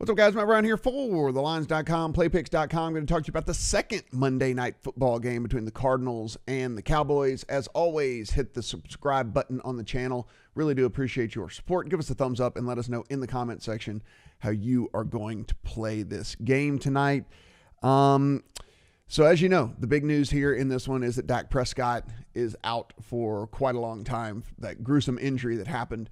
What's up, guys? Matt Brown here for thelines.com, playpicks.com. I'm going to talk to you about the second Monday night football game between the Cardinals and the Cowboys. As always, hit the subscribe button on the channel. Really do appreciate your support. Give us a thumbs up and let us know in the comment section how you are going to play this game tonight. So as you know, the big news here in this one is that Dak Prescott is out for quite a long time. That gruesome injury that happened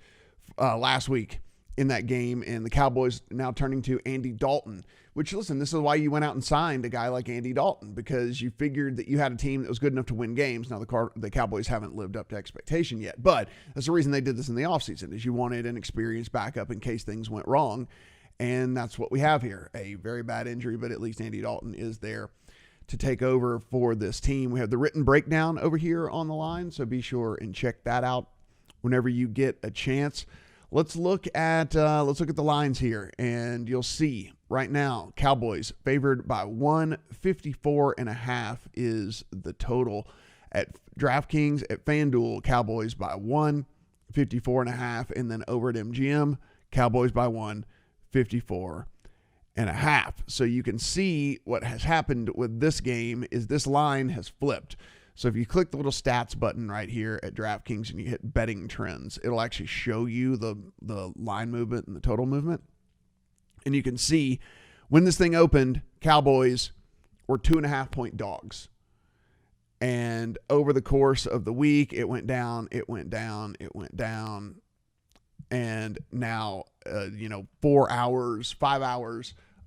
last week in that game, and the Cowboys now turning to Andy Dalton, which, listen, this is why you went out and signed a guy like Andy Dalton, because you figured that you had a team that was good enough to win games. Now, the Cowboys haven't lived up to expectation yet, but that's the reason they did this in the offseason, is you wanted an experienced backup in case things went wrong, and that's what we have here. A very bad injury, but at least Andy Dalton is there to take over for this team. We have the written breakdown over here on the line, so be sure and check that out whenever you get a chance. Let's look at the lines here, and you'll see right now Cowboys favored by 154.5 is the total at DraftKings. At FanDuel, Cowboys by 154.5, and then over at MGM, Cowboys by 154.5. So you can see what has happened with this game is this line has flipped. So if you click the little stats button right here at DraftKings and you hit betting trends, it'll actually show you the line movement and the total movement. And you can see when this thing opened, Cowboys were 2.5-point dogs. And over the course of the week, it went down, it went down, it went down. And now, 5 hours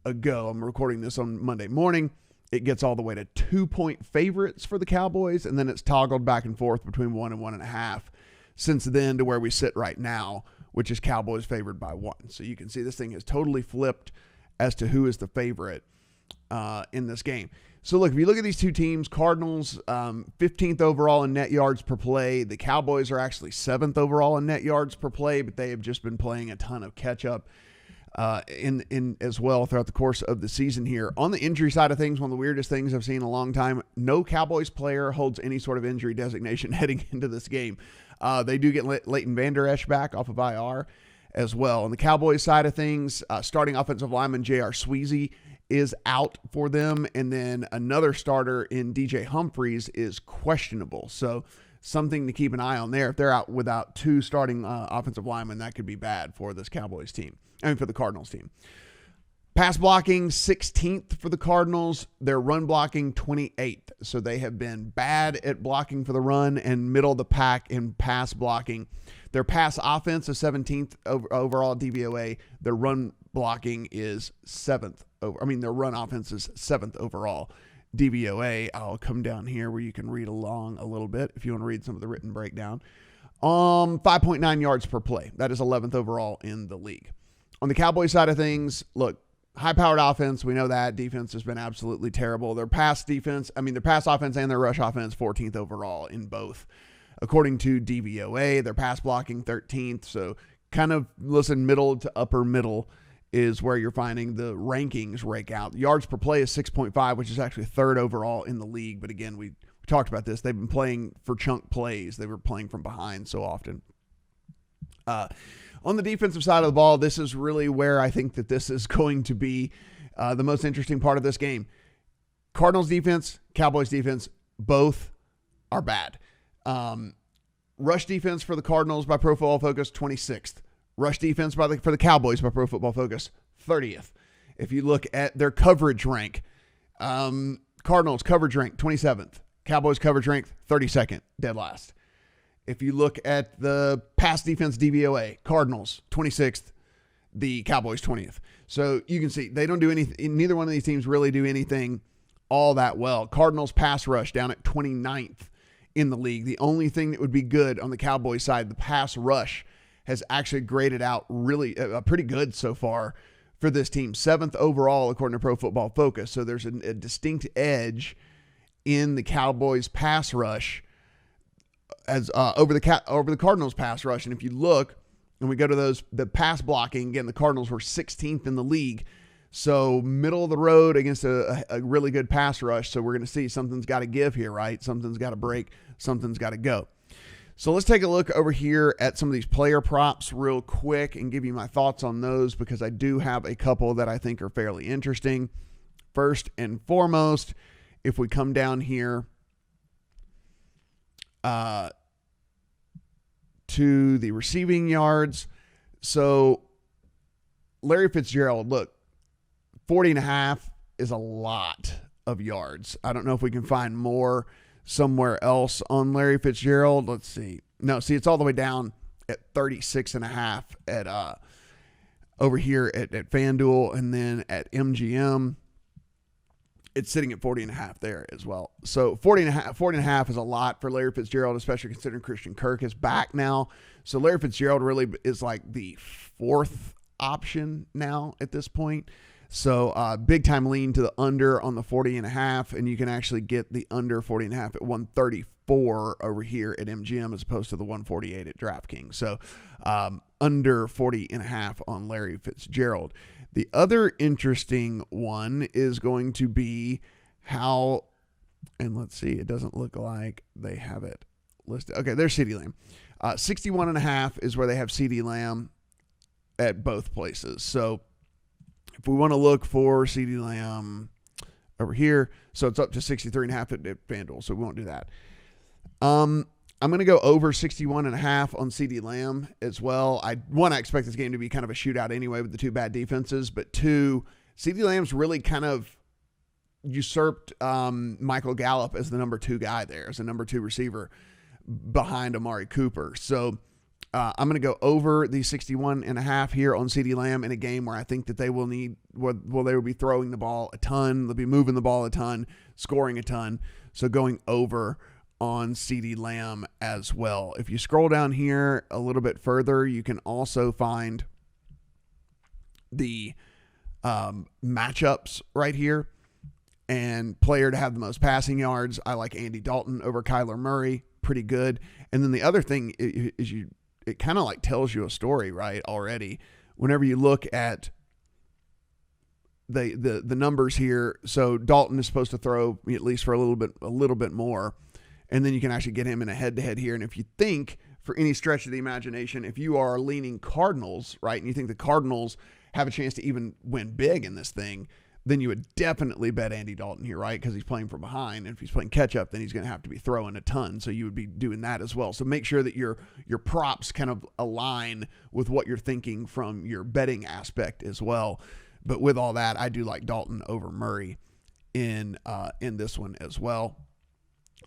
ago, I'm recording this on Monday morning, it gets all the way to 2-point favorites for the Cowboys, and then it's toggled back and forth between 1 and 1.5 since then to where we sit right now, which is Cowboys favored by 1. So you can see this thing has totally flipped as to who is the favorite in this game. So look, if you look at these two teams, Cardinals 15th overall in net yards per play. The Cowboys are actually 7th overall in net yards per play, but they have just been playing a ton of catch up in as well throughout the course of the season here. On the injury side of things, one of the weirdest things I've seen in a long time, no Cowboys player holds any sort of injury designation heading into this game. They do get Leighton Vander Esch back off of IR as well. On the Cowboys side of things, starting offensive lineman J.R. Sweezy is out for them, and then another starter in DJ Humphries is questionable. So something to keep an eye on there. If they're out without two starting offensive linemen, that could be bad for this Cowboys team. For the Cardinals team. Pass blocking 16th for the Cardinals. Their run blocking 28th. So they have been bad at blocking for the run and middle of the pack in pass blocking. Their pass offense is 17th overall DVOA. Their run blocking is 7th. Their run offense is 7th overall DVOA. I'll come down here where you can read along a little bit if you want to read some of the written breakdown. 5.9 yards per play. That is 11th overall in the league. On the Cowboys side of things, look, high-powered offense, we know that. Defense has been absolutely terrible. Their pass offense and their rush offense, 14th overall in both. According to DVOA, their pass blocking 13th. So kind of, middle to upper middle is where you're finding the rankings rake out. Yards per play is 6.5, which is actually 3rd overall in the league. But again, we talked about this. They've been playing for chunk plays. They were playing from behind so often. On the defensive side of the ball, this is really where I think that this is going to be the most interesting part of this game. Cardinals defense, Cowboys defense, both are bad. Rush defense for the Cardinals by Pro Football Focus, 26th. Rush defense for the Cowboys by Pro Football Focus, 30th. If you look at their coverage rank, Cardinals coverage rank, 27th. Cowboys coverage rank, 32nd, dead last. If you look at the pass defense DVOA, Cardinals 26th, the Cowboys 20th. So you can see they don't do anything. Neither one of these teams really do anything all that well. Cardinals pass rush down at 29th in the league. The only thing that would be good on the Cowboys side, the pass rush has actually graded out really pretty good so far for this team. 7th overall according to Pro Football Focus. So there's a distinct edge in the Cowboys pass rush as over the Cardinals pass rush. And if you look and we go to the pass blocking, again, the Cardinals were 16th in the league. So middle of the road against a really good pass rush. So we're going to see something's got to give here, right? Something's got to break. Something's got to go. So let's take a look over here at some of these player props real quick and give you my thoughts on those, because I do have a couple that I think are fairly interesting. First and foremost, if we come down here to the receiving yards. So Larry Fitzgerald, look, 40.5 is a lot of yards. I don't know if we can find more somewhere else on Larry Fitzgerald. Let's see. No, see, it's all the way down at 36.5 at over here at FanDuel, and then at MGM, it's sitting at 40.5 there as well. So 40.5 is a lot for Larry Fitzgerald, especially considering Christian Kirk is back now. So Larry Fitzgerald really is like the fourth option now at this point. So big time lean to the under on the 40.5, and you can actually get the under 40.5 at 134 over here at MGM as opposed to the 148 at DraftKings. So under 40.5 on Larry Fitzgerald. The other interesting one is going to be how, and let's see, it doesn't look like they have it listed. Okay, there's CeeDee Lamb. 61.5 is where they have CeeDee Lamb at both places. So if we want to look for CeeDee Lamb over here, so it's up to 63.5 at FanDuel, so we won't do that. I'm going to go over 61.5 on CeeDee Lamb as well. I expect this game to be kind of a shootout anyway with the two bad defenses, but two, CeeDee Lamb's really kind of usurped Michael Gallup as the number 2 guy there, as a number 2 receiver behind Amari Cooper. So I'm going to go over the 61.5 here on CeeDee Lamb in a game where I think that they will need, they will be throwing the ball a ton. They'll be moving the ball a ton, scoring a ton. So going over on CeeDee Lamb as well. If you scroll down here a little bit further, you can also find the matchups right here, and player to have the most passing yards. I like Andy Dalton over Kyler Murray, pretty good. And then the other thing is it kind of like tells you a story, right, already. Whenever you look at the numbers here, so Dalton is supposed to throw at least for a little bit more. And then you can actually get him in a head-to-head here. And if you think, for any stretch of the imagination, if you are leaning Cardinals, right, and you think the Cardinals have a chance to even win big in this thing, then you would definitely bet Andy Dalton here, right, because he's playing from behind. And if he's playing catch-up, then he's going to have to be throwing a ton. So you would be doing that as well. So make sure that your props kind of align with what you're thinking from your betting aspect as well. But with all that, I do like Dalton over Murray in this one as well.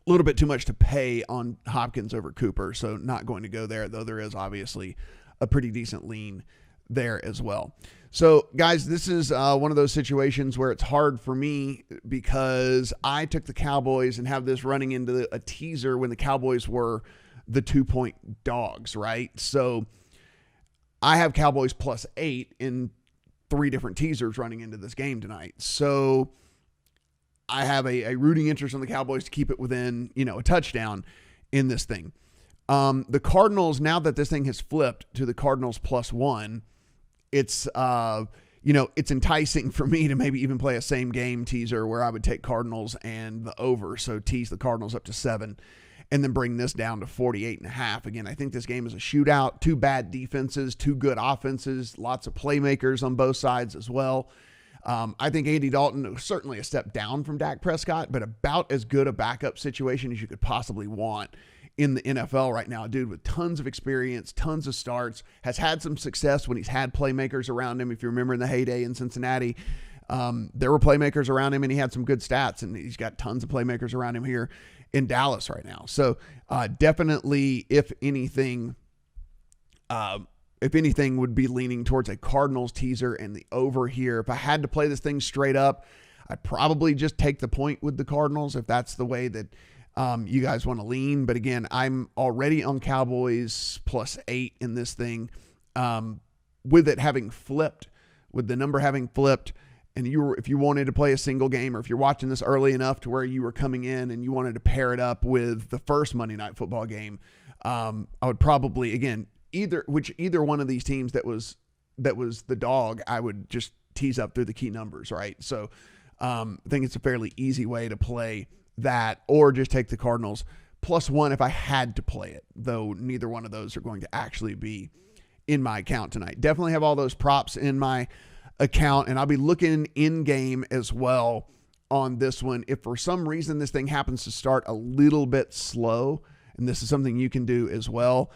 A little bit too much to pay on Hopkins over Cooper, so not going to go there, though there is obviously a pretty decent lean there as well. So, guys, this is one of those situations where it's hard for me because I took the Cowboys and have this running into a teaser when the Cowboys were the 2-point dogs, right? So I have Cowboys +8 in 3 different teasers running into this game tonight. So I have a rooting interest on the Cowboys to keep it within, a touchdown in this thing. The Cardinals, now that this thing has flipped to the Cardinals +1, it's, it's enticing for me to maybe even play a same game teaser where I would take Cardinals and the over. So tease the Cardinals up to 7 and then bring this down to 48.5. Again, I think this game is a shootout, 2 bad defenses, 2 good offenses, lots of playmakers on both sides as well. I think Andy Dalton is certainly a step down from Dak Prescott, but about as good a backup situation as you could possibly want in the NFL right now. A dude with tons of experience, tons of starts, has had some success when he's had playmakers around him. If you remember in the heyday in Cincinnati, there were playmakers around him and he had some good stats, and he's got tons of playmakers around him here in Dallas right now. So definitely, if anything, would be leaning towards a Cardinals teaser and the over here. If I had to play this thing straight up, I'd probably just take the point with the Cardinals if that's the way that you guys want to lean. But again, I'm already on Cowboys +8 in this thing. With it having flipped, with the number having flipped, and if you wanted to play a single game, or if you're watching this early enough to where you were coming in and you wanted to pair it up with the first Monday Night Football game, I would probably, again, either one of these teams that was the dog, I would just tease up through the key numbers, right? So I think it's a fairly easy way to play that, or just take the Cardinals +1 if I had to play it, though neither one of those are going to actually be in my account tonight. Definitely have all those props in my account, and I'll be looking in game as well on this one. If for some reason this thing happens to start a little bit slow, and this is something you can do as well,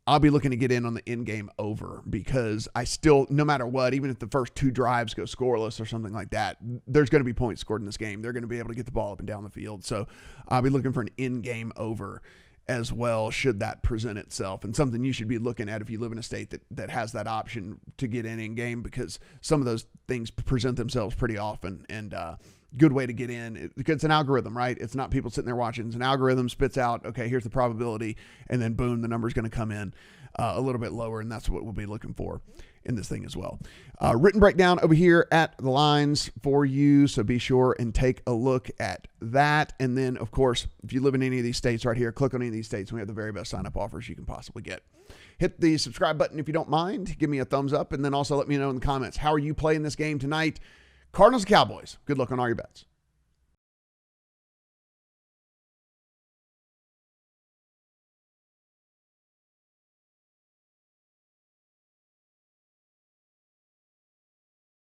I'll be looking to get in on the in-game over, because I still, no matter what, even if the first 2 drives go scoreless or something like that, there's going to be points scored in this game. They're going to be able to get the ball up and down the field. So I'll be looking for an in-game over as well, should that present itself, and something you should be looking at if you live in a state that has that option to get in game, because some of those things present themselves pretty often, and good way to get in, because it's an algorithm, right? It's not people sitting there watching. It's an algorithm, spits out, okay, here's the probability, and then boom, the number's going to come in a little bit lower, and that's what we'll be looking for in this thing as well. Written breakdown over here at the lines for you, so be sure and take a look at that. And then, of course, if you live in any of these states right here, click on any of these states, and we have the very best sign-up offers you can possibly get. Hit the subscribe button if you don't mind. Give me a thumbs up, and then also let me know in the comments, how are you playing this game tonight? Cardinals and Cowboys. Good luck on all your bets.